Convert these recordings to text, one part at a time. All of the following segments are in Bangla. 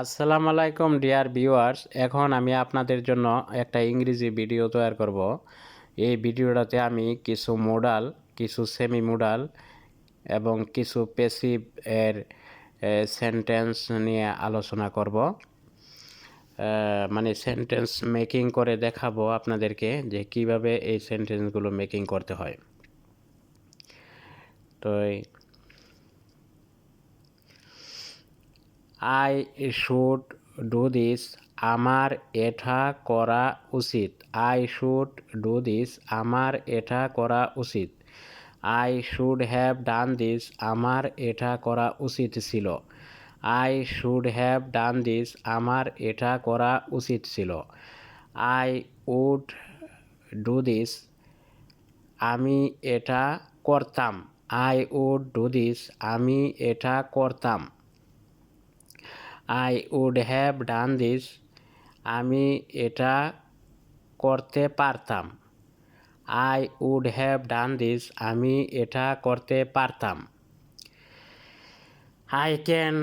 আসসালামু আলাইকুম ডিয়ার ভিউয়ার্স। এখন আমি আপনাদের জন্য একটা ইংরেজি ভিডিও তৈরি করব। এই ভিডিওটাতে আমি কিছু মোডাল, কিছু সেমি মোডাল এবং কিছু প্যাসিভ এর সেন্টেন্স নিয়ে আলোচনা করব। মানে সেন্টেন্স মেকিং করে দেখাবো আপনাদেরকে যে কিভাবে এই সেন্টেন্সগুলো মেকিং করতে হয়। তো আই শুড ডু দিস, আমার এটা করা উচিত। আই শুড ডু দিস, আমার এটা করা উচিত। I should have done this, আমার এটা করা উচিত ছিল। I should have done this, আমার এটা করা উচিত ছিল। আই উড ডু দিস, আমি এটা করতাম। আই উড ডু দিস, আমি এটা করতাম। I would have done this, আমি এটা করতে পারতাম। I would have done this, আমি এটা করতে পারতাম। আই ক্যান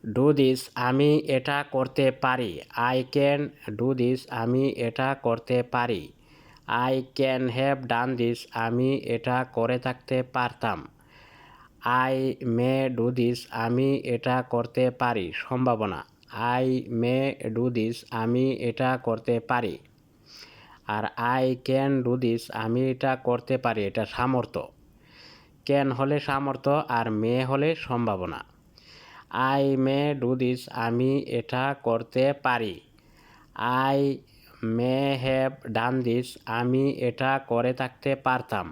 ডু দিস, আমি এটা করতে পারি। আই ক্যান ডু দিস, আমি এটা করতে পারি। I can have done this, আমি এটা করে থাকতে পারতাম। আই মে ডু দিস, আমি এটা করতে পারি। সম্ভাবনা। আই মে ডু দিস, আমি এটা করতে পারি। আর আই ক্যান ডু দিস, আমি এটা করতে পারি, এটা সামর্থ্য। ক্যান হলে সামর্থ্য আর মে হলে সম্ভাবনা। আই মে ডু দিস, আমি এটা করতে পারি। I may have done this, আমি এটা করে থাকতে পারতাম।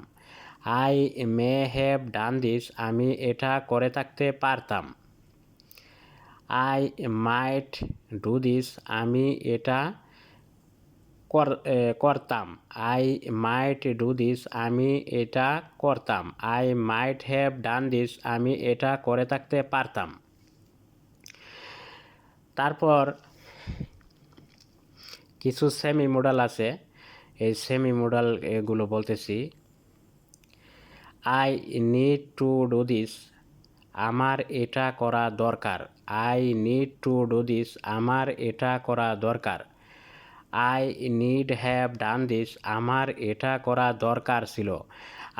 I may have done this, আমি এটা করে থাকতে পারতাম। আই মাইট ডু দিস, আমি এটা করতাম। আই মাইট ডু দিস, আমি এটা করতাম। I might have done this, আমি এটা করে থাকতে পারতাম। তারপর কিছু সেমি মডাল আছে, এই সেমি মডাল এগুলো বলতেছি। I need to do this, আমার এটা করা দরকার। I need to do this, আমার এটা করা দরকার। I need have done this, আমার এটা করা দরকার ছিল।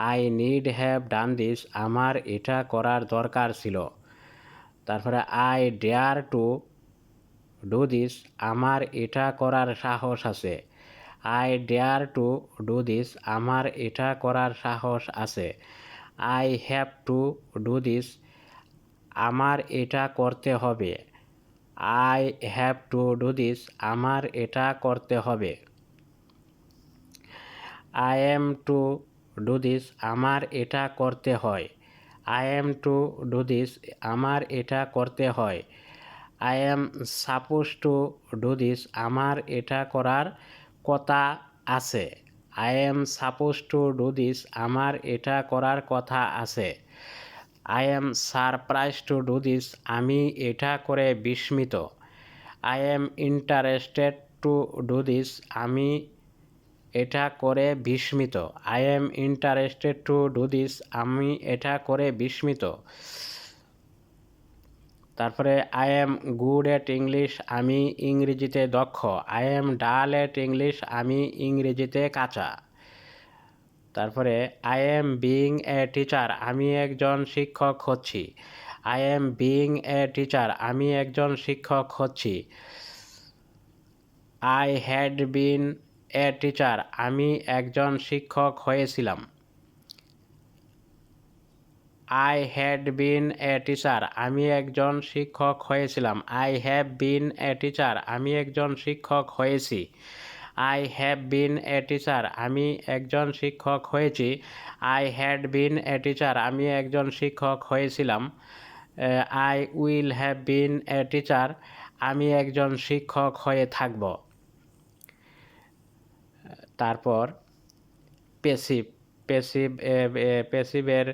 I need have done this, আমার এটা করার দরকার ছিল। তারপরে I dare to do this, আমার এটা করার সাহস আছে। I dare to do this, আমার এটা করার সাহস আছে। I have to do this, আমার এটা করতে হবে। I have to do this, আমার এটা করতে হবে। I am two do this, আমার এটা করতে হয়। I am two do this, আমার এটা করতে হয়। I am suppose two do this, আমার এটা করার কথা আছে। I am suppose two do this, আমার এটা করার কথা আছে। I am surprise to do this, আমি এটা করে বিস্মিত। I am interested to do this, আমি এটা করে বিস্মিত। I am interested to do this, আমি এটা করে বিস্মিত। তারপরে I am good at English, আমি ইংরেজিতে দক্ষ। আই এম ডাল এট ইংলিশ, আমি ইংরেজিতে কাঁচা। তারপরে I am being a teacher, আমি একজন শিক্ষক হচ্ছি। I am being a teacher, আমি একজন শিক্ষক হচ্ছি। I had been a teacher, আমি একজন শিক্ষক হয়েছিলাম। I had been a teacher, আমি একজন শিক্ষক হয়েছিলাম। I have been a teacher, আমি একজন শিক্ষক হয়েছি। I have been a teacher, আমি একজন শিক্ষক হয়েছি। I had been a teacher, আমি একজন শিক্ষক হয়েছিলাম। I will have bin a teacher, আমি একজন শিক্ষক হয়ে থাকব। তারপর পেসিভ পেসিভ পেসিভের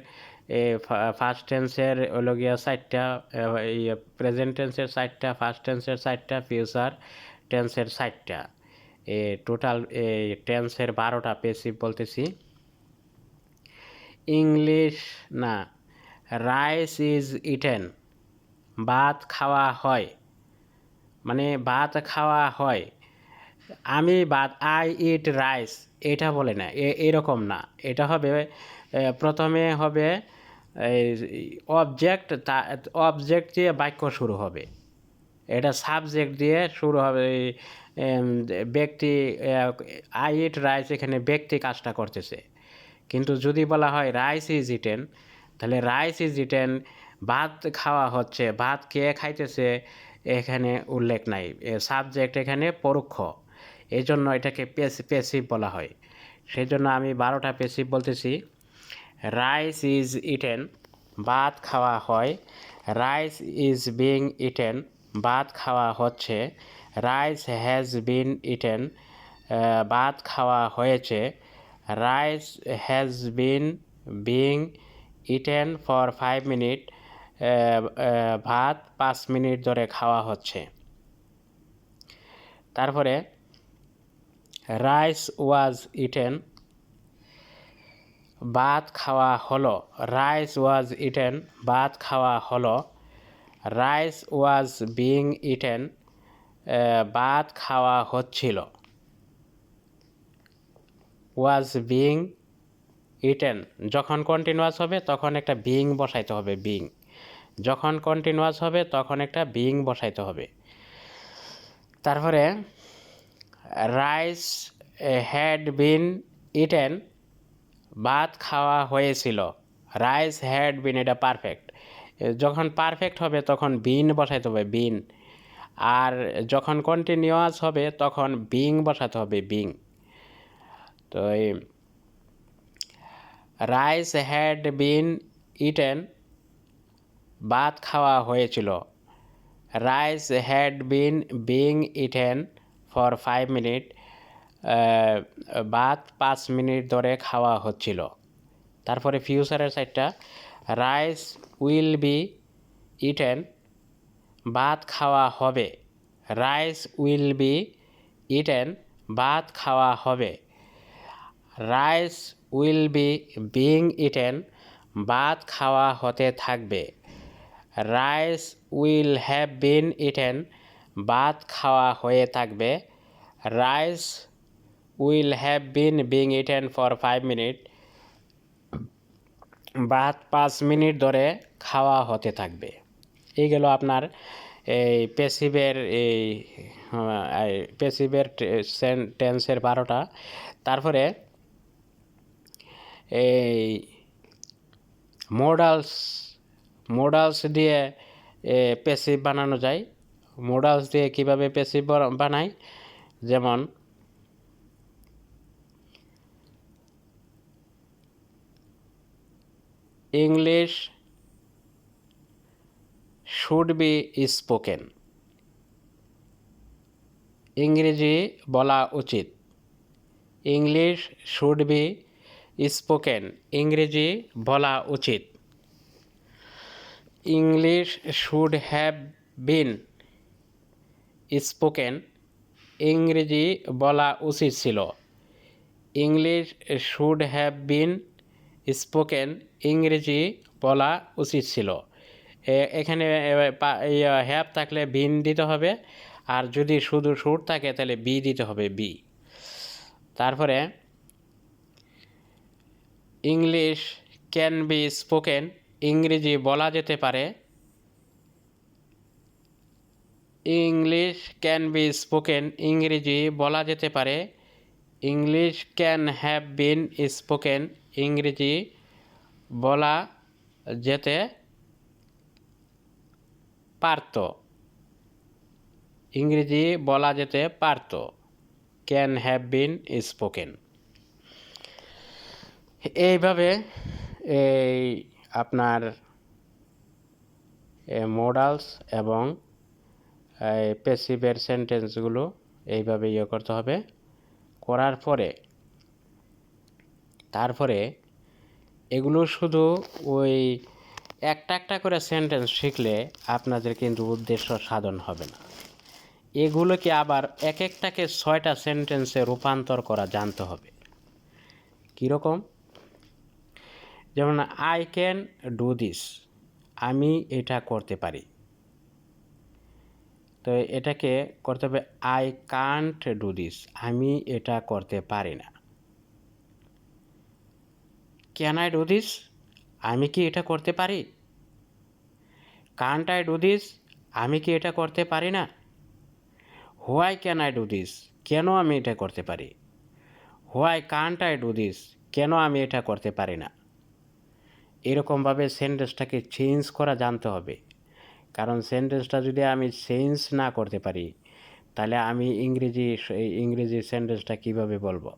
ফার্স্ট টেন্সের হলো গিয়া চারটা, প্রেজেন্ট টেন্সের চারটা, ফার্স্ট টেন্সের চারটা, ফিউচার টেন্সের চারটা, টোটাল টেন্সের 12টা পেসিভ বলতেছি। ইংলিশ না, রাইস ইজ ইটেন, ভাত খাওয়া হয়। মানে ভাত খাওয়া হয়। আমি ভাত আই ইট রাইস এটা বলে না, এরকম না। এটা হবে প্রথমে হবে অবজেক্ট, অবজেক্ট দিয়ে বাক্য শুরু হবে। এটা সাবজেক্ট দিয়ে শুরু হবে। ব্যক্তি আই ইট রাইস, এখানে ব্যক্তি কাজটা করতেছে। কিন্তু যদি বলা হয় রাইস ইজ ইটেন, তাহলে রাইস ইজ ইটেন ভাত খাওয়া হচ্ছে, ভাত কে খাইতেছে এখানে উল্লেখ নাই, সাবজেক্ট এখানে পরোক্ষ, এই জন্য এটাকে পেসিভ বলা হয়। সেই জন্য আমি 12টা পেসিভ বলতেছি। রাইস ইজ ইটেন ভাত খাওয়া হয়, রাইস ইজ বিং ইটেন ভাত খাওয়া হচ্ছে, রাইস হ্যাজ বিন ইটেন ভাত খাওয়া হয়েছে, rice has been being eaten for 5 minute ভাত 5 মিনিট ধরে খাওয়া হচ্ছে। তারপরে রাইস ওয়াজ ইটেন ভাত খাওয়া হলো, রাইস ওয়াজ ইটেন ভাত খাওয়া হলো, রাইস ওয়াজ বিং ইটেন ভাত খাওয়া হচ্ছিল। ওয়াজ বিং ইটেন যখন কন্টিনিউয়াস হবে তখন একটা বিং বসাইতে হবে, বিং। যখন কন্টিনিউয়াস হবে তখন একটা বিং বসাইতে হবে। তারপরে রাইস হ্যাড বিন ইটেন ভাত খাওয়া হয়েছিল, রাইস হ্যাড বিন, এটা পারফেক্ট। যখন পারফেক্ট হবে তখন বিন বসাইতে হবে, বিন। আর যখন কন্টিনিউয়াস হবে তখন বিং বসাতে হবে, বিং। তো এই রাইস হ্যাড বিন ইটেন ভাত খাওয়া হয়েছিল, rice had been being eaten for 5 minute ভাত 5 মিনিট ধরে খাওয়া হচ্ছিল। তারপরে ফিউচারের সাইডটা রাইস উইল বি ইটেন ভাত খাওয়া হবে, রাইস উইল বি ইটেন ভাত খাওয়া হবে, rice will be being eaten ভাত খাওয়া হতে থাকবে, rice will have been eaten ভাত খাওয়া হয়ে থাকবে, rice will have been being eaten for 5 minute ভাত 5 মিনিট ধরে খাওয়া হতে থাকবে। এই গেল আপনার এই পেসিভের টেন্সের 12টা। তারপরে এই মোডালস দিয়ে পেসিভ বানানো যায়। মোডালস দিয়ে কিভাবে পেসিভ বানায়, যেমন ইংলিশ শুড বি স্পোকেন, ইংরেজি বলা উচিত। ইংলিশ শুড বি স্পোকেন, ইংরেজি বলা উচিত। English should have been spoken, ইংরেজি বলা উচিত ছিল। English should have been spoken, ইংরেজি বলা উচিত ছিল। এখানে হ্যাভ থাকলে বিন দিতে হবে, আর যদি শুধু শুড থাকে তাহলে বি দিতে হবে, বি। তারপরে ইংলিশ ক্যান বি স্পোকেন, ইংরেজি বলা যেতে পারে। ইংলিশ ক্যান বি স্পোকেন, ইংরেজি বলা যেতে পারে। English can have been spoken, ইংরেজি বলা যেতে পারত, ইংরেজি বলা যেতে পারত। Can have been spoken. এইভাবে এই আপনার মোডালস এবং প্যাসিভের সেন্টেন্সগুলো এইভাবে করতে হবে। করার পরে তারপরে এগুলো শুধু ওই একটা একটা করে সেন্টেন্স শিখলে আপনাদের কিন্তু উদ্দেশ্য সাধন হবে না। এগুলোকে আবার এক একটাকে 6টা সেন্টেন্সে রূপান্তর করা জানতে হবে। কীরকম? যেমন আই ক্যান ডু দিস, আমি এটা করতে পারি। তো এটাকে করতে হবে আই কান্ট ডু দিস, আমি এটা করতে পারি না। ক্যান আই ডু দিস, আমি কি এটা করতে পারি। কান্ট আই ডু দিস, আমি কি এটা করতে পারি না। Why can I do this, কেন আমি এটা করতে পারি। Why Kant I do this, কেন আমি এটা করতে পারি না। এরকমভাবে সেন্টেন্সটাকে চেঞ্জ করা জানতে হবে, কারণ সেন্টেন্সটা যদি আমি চেঞ্জ না করতে পারি তাহলে আমি ইংরেজি সেন্টেন্সটা কিভাবে বলবো।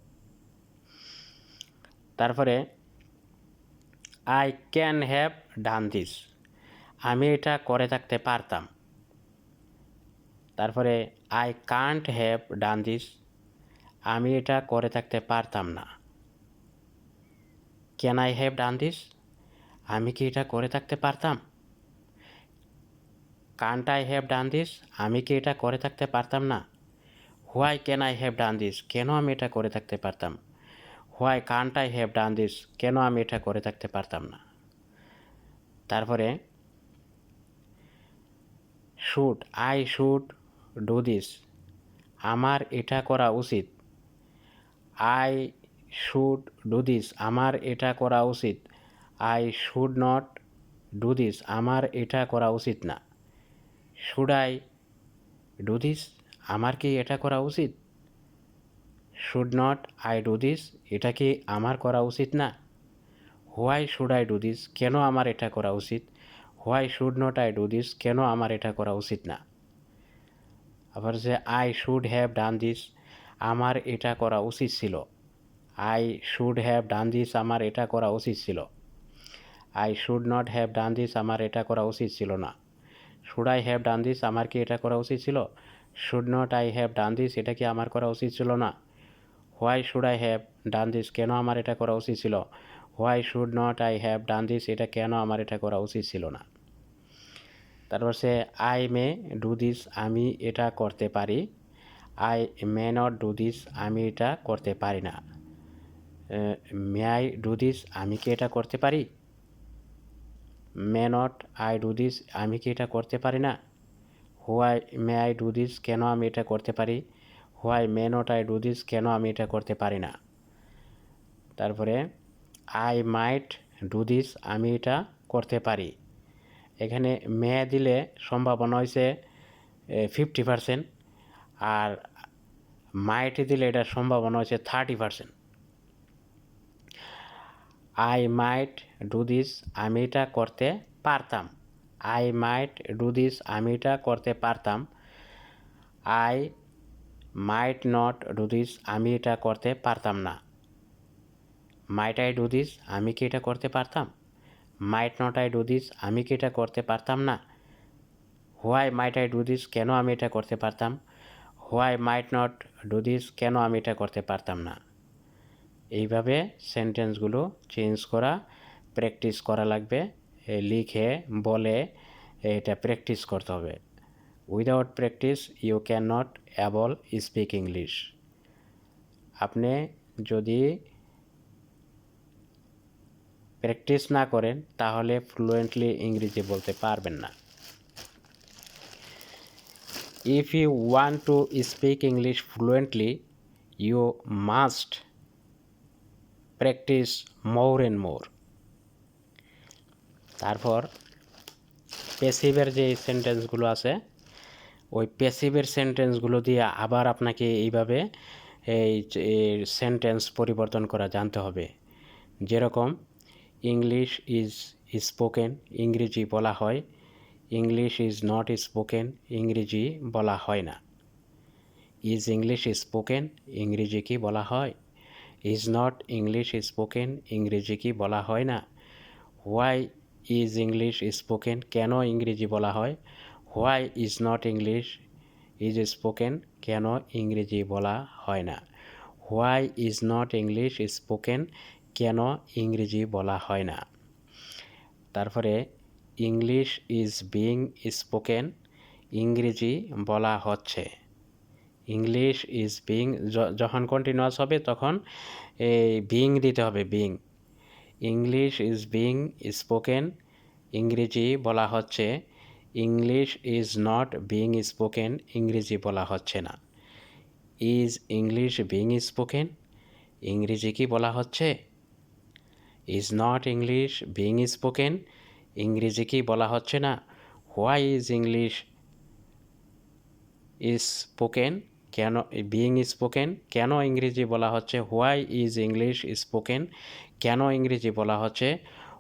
তারপরে I can have done this, আমি এটা করে থাকতে পারতাম। তারপরে I can't have done this, আমি এটা করে থাকতে পারতাম না। Can I have done this, আমি কি এটা করে থাকতে পারতাম। Kant I have done this, আমি কি এটা করে থাকতে পারতাম না। Why can I have done this, কেন আমি এটা করে থাকতে পারতাম। Why Kant I have done this, কেন আমি এটা করে থাকতে পারতাম না। তারপরে should, I should do this, আমার এটা করা উচিত। আই শুড ডু দিস, আমার এটা করা উচিত। I should not do this, আমার এটা করা উচিত না। শুড আই ডু দিস, আমার কি এটা করা উচিত। Should not I do this, এটা কি আমার করা উচিত না। Why should I do this, কেন আমার এটা করা উচিত। Why should not I do this, কেন আমার এটা করা উচিত না। আবার যে I should have done this, আমার এটা করা উচিত ছিল। I should have done this, আমার এটা করা উচিত ছিল। I should not have done this, আমার এটা করা উচিত ছিল না। Should I have done this, আমার কি এটা করা উচিত ছিল। Should not I have done this, এটা কি আমার করা উচিত ছিল না। Why should I have done this, কেন আমার এটা করা উচিত ছিল। Why should not I have done this, এটা কেন আমার এটা করা উচিত ছিল না। তারপর say I may do this, আমি এটা করতে পারি। I may not do this, আমি এটা করতে পারি না। মে আই ডু দিস, আমি কি এটা করতে পারি। May not I do this, আমি কি এটা করতে পারি না। Why may I do this, কেন আমি এটা করতে পারি। Why may not I do this, কেন আমি এটা করতে পারি না। তারপরে আই মাইট ডু দিস, আমি এটা করতে পারি। এখানে মে দিলে সম্ভাবনা হয়েছে 50%, আর মাইট দিলে এটার সম্ভাবনা হচ্ছে 30%। আই মাইট ডু দিস, আমি এটা করতে পারতাম। আই মাইট ডু দিস, আমি এটা করতে পারতাম। I might not do this, আমি এটা করতে পারতাম না। মাইট আই ডু দিস, আমি কি এটা করতে পারতাম। Might not I do this, আমি কি এটা করতে পারতাম না। Why might I do this, কেন আমি এটা করতে পারতাম। Why might not do this, কেন আমি এটা করতে পারতাম না। এইভাবে সেন্টেন্সগুলো চেঞ্জ করা প্র্যাকটিস করা লাগবে, লিখে বলে এটা প্র্যাকটিস করতে হবে। Without practice you can not able speak English. আপনি যদি প্র্যাকটিস না করেন তাহলে ফ্লুয়েন্টলি ইংরেজি বলতে পারবেন না। If you want to speak English fluently you must practice more and more. তারপর প্যাসিভের যে সেন্টেন্সগুলো আছে ওই প্যাসিভের সেন্টেন্সগুলো দিয়ে আবার আপনাকে এইভাবে এই সেন্টেন্স পরিবর্তন করা জানতে হবে। যেরকম ইংলিশ ইজ স্পোকেন, ইংরেজি বলা হয়। ইংলিশ ইজ নট স্পোকেন, ইংরেজি বলা হয় না। ইজ ইংলিশ স্পোকেন, ইংরেজি কি বলা হয়। ইজ নট ইংলিশ স্পোকেন, ইংরেজি কি বলা হয় না। হোয়াই ইজ ইংলিশ স্পোকেন, কেন ইংরেজি বলা হয়। Why is not English is spoken, কেন ইংরেজি বলা হয় না। Why is not English spoken, কেন ইংরেজি বলা হয় না। তারপরে ইংলিশ ইজ বিং স্পোকেন, ইংরেজি বলা হচ্ছে। ইংলিশ ইজ বিং যখন কন্টিনিউয়াস হবে তখন এই বিং দিতে হবে, being. English is being spoken, ইংরেজি বলা হচ্ছে। English is not being spoken, ইংরেজি বলা হচ্ছে না। ইজ ইংলিশ বিং স্পোকেন, ইংরেজি কি বলা হচ্ছে? Is not English being spoken, ইংরেজি কি বলা হচ্ছে না? হোয়াই ইজ ইংলিশ স্পোকেন, কেন বিং স্পোকেন, কেন ইংরেজি বলা হচ্ছে? হোয়াই ইজ ইংলিশ স্পোকেন, কেন ইংরেজি বলা হচ্ছে?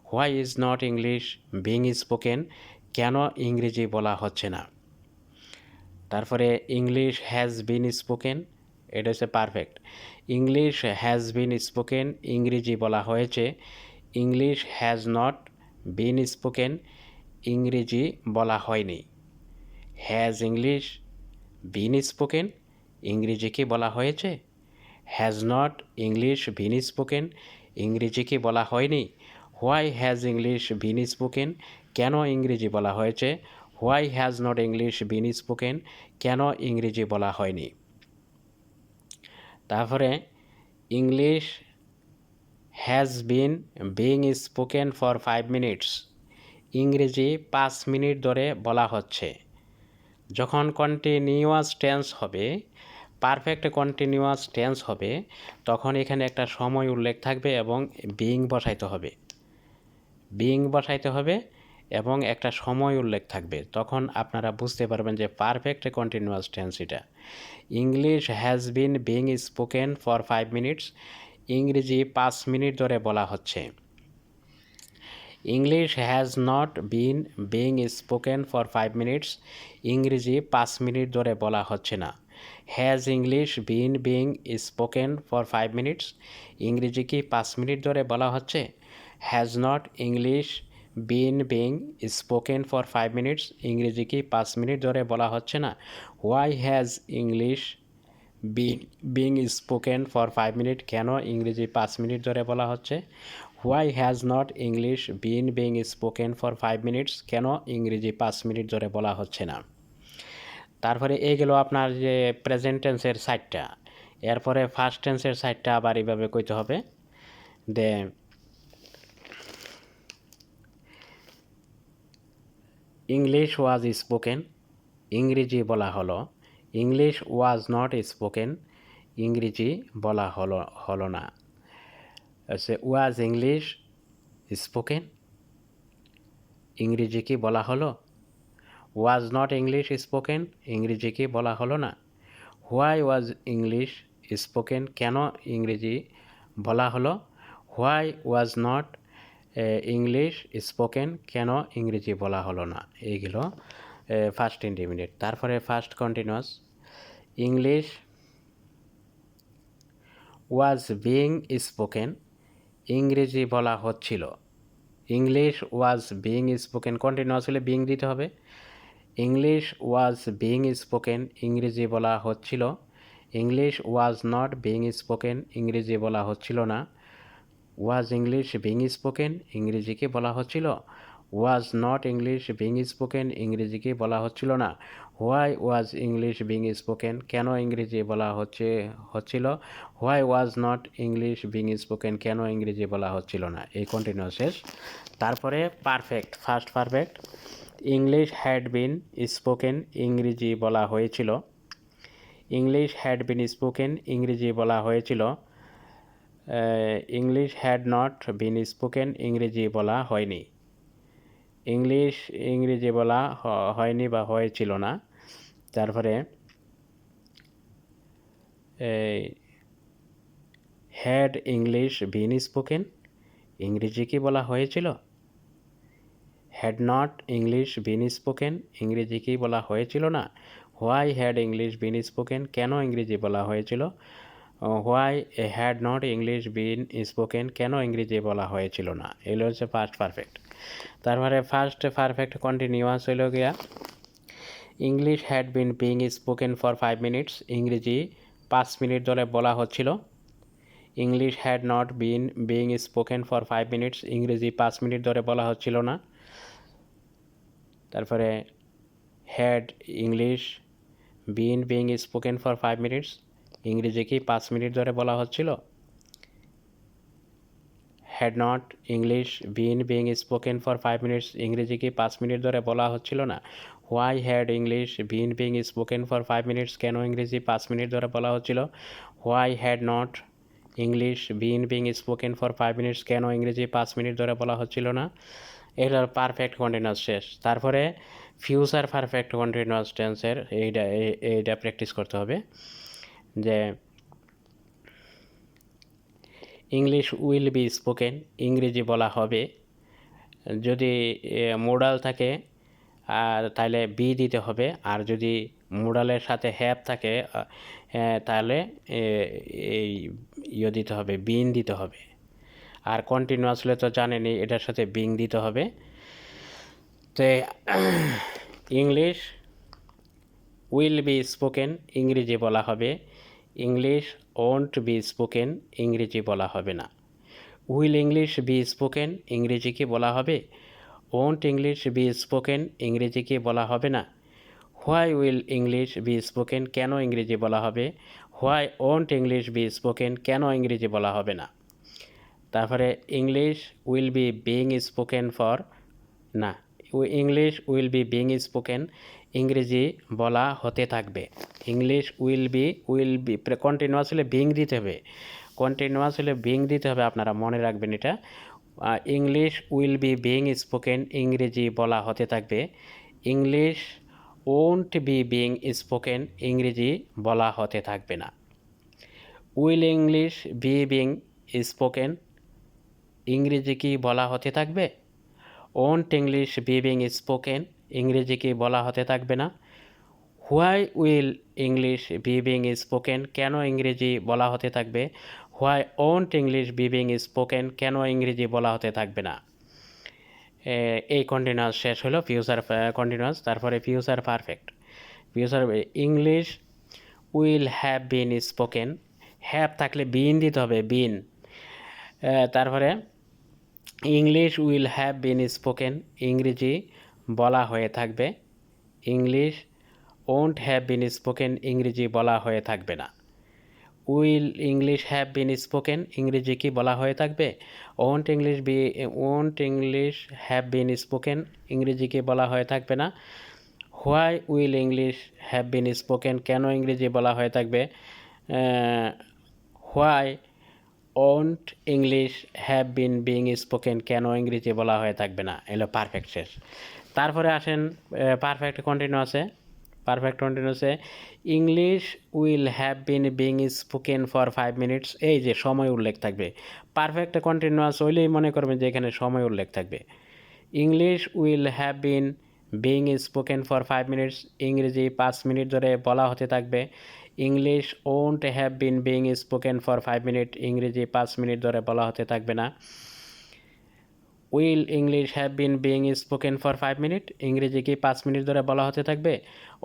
Why is not English being spoken, কেন ইংরেজি বলা হচ্ছে না? তারপরে ইংলিশ হ্যাজ বিন স্পোকেন, এটা হচ্ছে perfect. English has been spoken, ইংরেজি বলা হয়েছে। English has not been spoken, ইংরেজি বলা হয়নি। হ্যাজ ইংলিশ বিন স্পোকেন, ইংরেজি কি বলা হয়েছে? Has not English bin spoken, ইংরেজি কি বলা হয়নি? Why has English bin spoken, কেন ইংরেজি বলা হয়েছে? Why has not English bin spoken, কেন ইংরেজি বলা হয়নি? তারপরে English has been being spoken for 5 minutes, ইংরেজি 5 মিনিট ধরে বলা হচ্ছে। যখন কন্টিনিউয়াস টেন্স হবে, পারফেক্ট কন্টিনিউয়াস টেন্স হবে, তখন এখানে একটা সময় উল্লেখ থাকবে এবং বিং বসাইতে হবে। বিং বসাইতে হবে এবং একটা সময় উল্লেখ থাকবে, তখন আপনারা বুঝতে পারবেন যে পারফেক্ট কন্টিনিউয়াস টেন্স এটা। English has been being spoken for 5 minutes, ইংরেজি 5 মিনিট ধরে বলা হচ্ছে। English has not been being spoken for 5 minutes, ইংরেজি 5 মিনিট ধরে বলা হচ্ছে না। Has English bin being spoken for 5 minutes, ইংরেজি কি 5 মিনিট ধরে বলা হচ্ছে? Has not English bin being spoken for 5 minutes, ইংরেজি কি 5 মিনিট ধরে বলা হচ্ছে না। Why has English being spoken for 5 minute, কেন ইংরেজি 5 মিনিট ধরে বলা হচ্ছে? Why has not English bin being spoken for 5 minutes, কেন ইংরেজি 5 মিনিট ধরে বলা হচ্ছে না। তারপরে এই গেল আপনার যে প্রেজেন্ট টেন্সের সাইডটা। এরপরে ফার্স্ট টেন্সের সাইডটা আবার এইভাবে কইতে হবে দে ইংলিশ ওয়াজ স্পোকেন, ইংরেজি বলা হলো। ইংলিশ ওয়াজ নট স্পোকেন, ইংরেজি বলা হলো না। ওয়াজ ইংলিশ স্পোকেন, ইংরেজি কি বলা হলো? ওয়াজ নট ইংলিশ স্পোকেন, ইংরেজি কি বলা হলো না। হোয়াই ওয়াজ ইংলিশ স্পোকেন, কেন ইংরেজি বলা হলো। Why was not English spoken, কেন ইংরেজি বলা হলো না। এইগুলো ফার্স্ট ইন্ডিমিডিয়েট। তারপরে first continuous, English was being spoken, ইংরেজি বলা হচ্ছিল। English was being spoken, continuous হলে বিং দিতে হবে। ইংলিশ ওয়াজ বিং স্পোকেন, ইংরেজি বলা হচ্ছিল। English was not being spoken, ইংরেজি বলা হচ্ছিল না। ওয়াজ ইংলিশ বিং স্পোকেন, ইংরেজিকে বলা হচ্ছিল। Was not English being spoken, ইংরেজিকে বলা হচ্ছিল না। Why was English being spoken, কেন ইংরেজি বলা হচ্ছিল। Why was not English being spoken, কেন ইংরেজি বলা হচ্ছিল না। এই কন্টিনিউয়াস শেষ। তারপরে perfect, first perfect, English had been spoken, ইংরেজি বলা হয়েছিল। ইংলিশ হ্যাড বিন স্পোকেন, ইংরেজি বলা হয়েছিল। English had not been spoken, ইংরেজি বলা হয়নি। ইংরেজি বলা হয়নি বা হয়েছিল না। তারপরে হ্যাড ইংলিশ বিন স্পোকেন, ইংরেজি কি বলা হয়েছিল। Had not English bin spoken, ইংরেজি কি বলা হয়েছিল না। Why had English bin spoken, কেন ইংরেজি বলা হয়েছিল। Why had not English bin spoken, কেন ইংরেজি বলা হয়েছিল না। এগুলো হচ্ছে ফার্স্ট পারফেক্ট। তারপরে ফার্স্ট পারফেক্ট কন্টিনিউয়াস হইল গিয়া English had been being spoken for 5 minutes, ইংরেজি 5 মিনিট ধরে বলা হচ্ছিল। English had not been being spoken for 5 minutes, ইংরেজি 5 মিনিট ধরে বলা হচ্ছিল না। তারপরে had English bin being spoken for 5 minutes, ইংরেজি কি 5 মিনিট ধরে বলা হচ্ছিল। Had not English being spoken for 5 minutes, ইংরেজি কি 5 মিনিট ধরে বলা হচ্ছিল না? Why had English being spoken for 5 minutes, কেন ইংরেজি 5 মিনিট ধরে বলা হচ্ছিল? Why had not English being spoken for 5 minutes, কেন ইংরেজি 5 মিনিট ধরে বলা হচ্ছিল না? এটার পারফেক্ট কন্টিনিউয়াস শেষ। তারপরে ফিউচার পারফেক্ট কন্টিনিউয়াস টেন্সের এইটা প্র্যাকটিস করতে হবে যে ইংলিশ উইল বি স্পোকেন, ইংরেজি বলা হবে। যদি মোডাল থাকে আর তাহলে বি দিতে হবে, আর যদি মোডালের সাথে হ্যাভ থাকে তাহলে এই দিতে হবে, বিন দিতে হবে। আর কন্টিনিউয়াস হলে তো জানেনই এটার সাথে বিং দিতে হবে। তো ইংলিশ উইল বি স্পোকেন, ইংরেজি বলা হবে। ইংলিশ ওন্ট বি স্পোকেন, ইংরেজি বলা হবে না। উইল ইংলিশ বি স্পোকেন, ইংরেজি কি বলা হবে? ওন্ট ইংলিশ বি স্পোকেন, ইংরেজি কি বলা হবে না। Why will English be spoken, কেন ইংরেজি বলা হবে? Why won't English be spoken, কেন ইংরেজি বলা হবে না। তারপরে English will be being spoken for, না, English will be being spoken, ইংরেজি বলা হতে থাকবে। ইংলিশ উইল বি কন্টিনিউয়াস হলে বিং দিতে হবে, কন্টিনিউয়াস হলে বিং দিতে হবে, আপনারা মনে রাখবেন এটা। English will be being spoken, ইংরেজি বলা হতে থাকবে। English won't be being spoken, ইংরেজি বলা হতে থাকবে না। Will English B being spoken, ইংরেজি কি বলা হতে থাকবে? Won't English B being spoken, ইংরেজি কি বলা হতে থাকবে না। Why will English B being spoken, কেন ইংরেজি বলা হতে থাকবে। Why won't English B being spoken, কেন ইংরেজি বলা হতে থাকবে না। এই কন্টিনিউয়াস শেষ হলো ফিউচার কন্টিনিউয়াস। তারপরে future perfect. Future English will have bin spoken, have থাকলে বিন দিতে হবে, বিন। তারপরে English will have bin spoken, ইংরেজি বলা হয়ে থাকবে। English won't have been spoken, ইংরেজি বলা হয়ে থাকবে না। Will English have been spoken, ইংরেজি কি বলা হয়ে থাকবে? Won't English have been spoken, ইংরেজি কি বলা হয়ে থাকবে না। Why will English have been spoken, কেন ইংরেজি বলা হয়ে থাকবে। Why won't English have been being spoken, কেন ইংরেজি বলা হয়ে থাকবে না। এলো পারফেক্ট শেষ। তারপরে আসেন পারফেক্ট কন্টিনিউয়াসে। পারফেক্ট কন্টিনিউয়াসে English will have been being spoken for 5 minutes, এই যে সময় উল্লেখ থাকবে। পারফেক্ট কন্টিনিউয়াস হইলেই মনে করবেন যে এখানে সময় উল্লেখ থাকবে। English will have been being spoken for 5 minutes, ইংরেজি 5 মিনিট ধরে বলা হতে থাকবে। English won't have been being spoken for 5 minute, ইংরেজি 5 মিনিট ধরে বলা হতে থাকবে না। Will English have been being spoken for 5 minute, ইংরেজি কি 5 মিনিট ধরে বলা হতে থাকবে।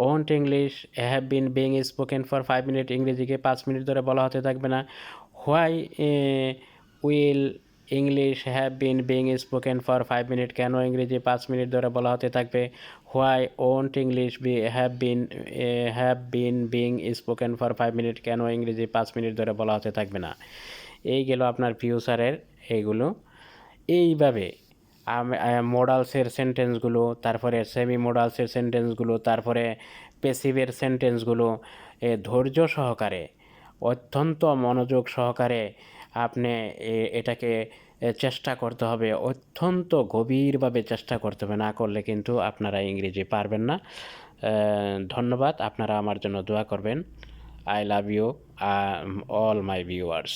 Won't English have been being spoken for 5 minute, ইংরেজি কি 5 মিনিট ধরে বলা হতে থাকবে না। Why will English have been being spoken for 5 minute, কেন ইংরেজি 5 মিনিট ধরে বলা হতে থাকবে। Why won't English have been being spoken for 5 minute, কেন ইংরেজি 5 মিনিট ধরে বলা হতে থাকবে না। এই গেল আপনার ফিউচারের এইগুলো। এইভাবে মোডালসের সেন্টেন্সগুলো, তারপরে সেমি মোডালসের সেন্টেন্সগুলো, তারপরে প্যাসিভের সেন্টেন্সগুলো ধৈর্য সহকারে, অত্যন্ত মনোযোগ সহকারে আপনি এটাকে চেষ্টা করতে হবে, অত্যন্ত গভীরভাবে চেষ্টা করতে হবে, না করলে কিন্তু আপনারা ইংরেজি পারবেন না। ধন্যবাদ, আপনারা আমার জন্য দোয়া করবেন। I love you all my viewers.